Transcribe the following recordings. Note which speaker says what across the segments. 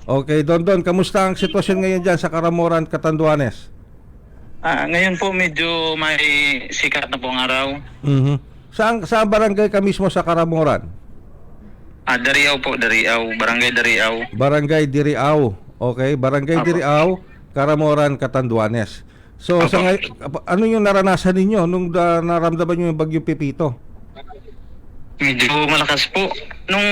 Speaker 1: Okay, Don, kamusta ang sitwasyon ngayon dyan sa Karamoran, Catanduanes?
Speaker 2: Ngayon po medyo may sikat na pong araw.
Speaker 1: Mhm. Saan barangay ka mismo sa Karamoran?
Speaker 2: Dariao po, Dariao. Barangay Dariao.
Speaker 1: Barangay Diriao. Okay, Barangay
Speaker 2: Apo.
Speaker 1: Diriao, Karamoran, Catanduanes. So,
Speaker 2: Apo.
Speaker 1: ano yung naranasan ninyo nung naramdaman nyo yung bagyong Pipito?
Speaker 2: Medyo malakas po. Nung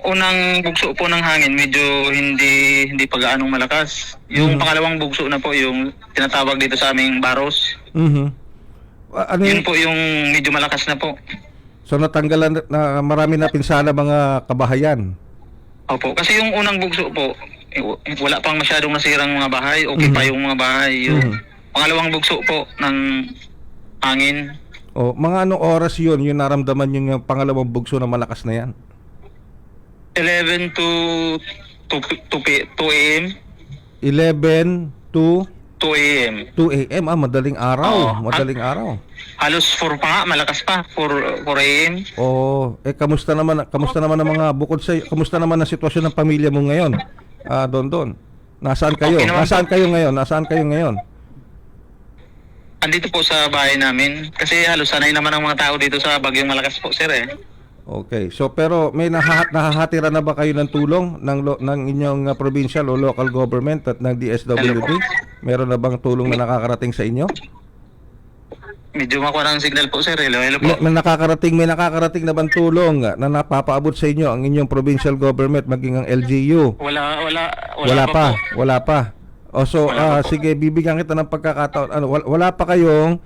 Speaker 2: unang bugso po ng hangin, medyo hindi pa gaanong malakas. Yung pangalawang bugso na po, yung tinatawag dito sa aming Baros.
Speaker 1: Mhm. Ano
Speaker 2: Yun
Speaker 1: yung,
Speaker 2: po yung medyo malakas na po.
Speaker 1: so natanggalan na marami na pinsala mga kabahayan.
Speaker 2: Opo, kasi yung unang bugso po, wala pang masyadong nasirang mga bahay. Okay pa yung mga bahay. Yung pangalawang bugso po ng hangin,
Speaker 1: O, mga anong oras yun yung naramdaman yung pangalawang bugso na malakas na yan?
Speaker 2: 11 to 2 a.m.
Speaker 1: 11 to
Speaker 2: 2 a.m.
Speaker 1: 2 a.m. Madaling araw.
Speaker 2: Oo.
Speaker 1: Madaling araw.
Speaker 2: Halos 4 pa nga, malakas pa. 4 a.m.
Speaker 1: Kamusta naman ang mga kamusta naman ang sitwasyon ng pamilya mo ngayon? Don. Nasaan kayo?
Speaker 2: Okay naman
Speaker 1: Nasaan kayo ngayon?
Speaker 2: Andito po sa bahay namin. Kasi halos sanay naman ang mga tao dito sa bagyong malakas po, sir eh.
Speaker 1: Okay. So pero may nahahatira na ba kayo ng tulong ng inyong provincial o local government at ng DSWD? Meron na bang tulong na nakakarating sa inyo?
Speaker 2: Medyo makuha ng signal po, sir. Hello po.
Speaker 1: May nakakarating na bang tulong na napapaabot sa inyo ang inyong provincial government maging ang LGU?
Speaker 2: Wala pa po.
Speaker 1: Wala pa. Sige, bibigyan kita ng pagkakataon. Wala pa kayong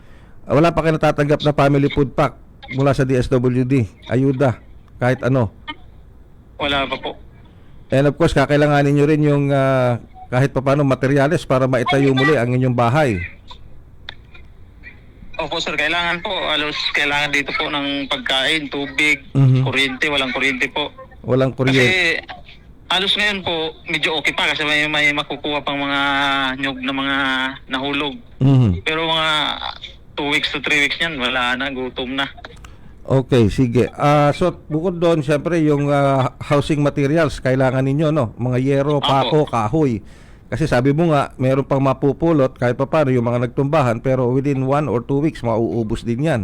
Speaker 1: natatanggap na family food pack mula sa DSWD. Ayuda, kahit ano.
Speaker 2: Wala pa po.
Speaker 1: And of course, kakailanganin nyo rin yung kahit papaano materyales para maitayo muli ang inyong bahay.
Speaker 2: Opo, sir. Kailangan po. Halos kailangan dito po ng pagkain, tubig, kuryente. Walang kuryente po.
Speaker 1: Walang kuryente.
Speaker 2: Kasi halos ngayon po, medyo okay pa kasi may makukuha pang mga nyug na mga nahulog. Pero mga 2 weeks to 3 weeks yan, wala na, gutom na.
Speaker 1: Okay, sige. So bukod doon, syempre yung housing materials kailangan ninyo, no? Mga yero, pako, kahoy. Kasi sabi mo nga, meron pang mapupulot kahit pa paano yung mga nagtumbahan, pero within 1 or 2 weeks mauubos din yan.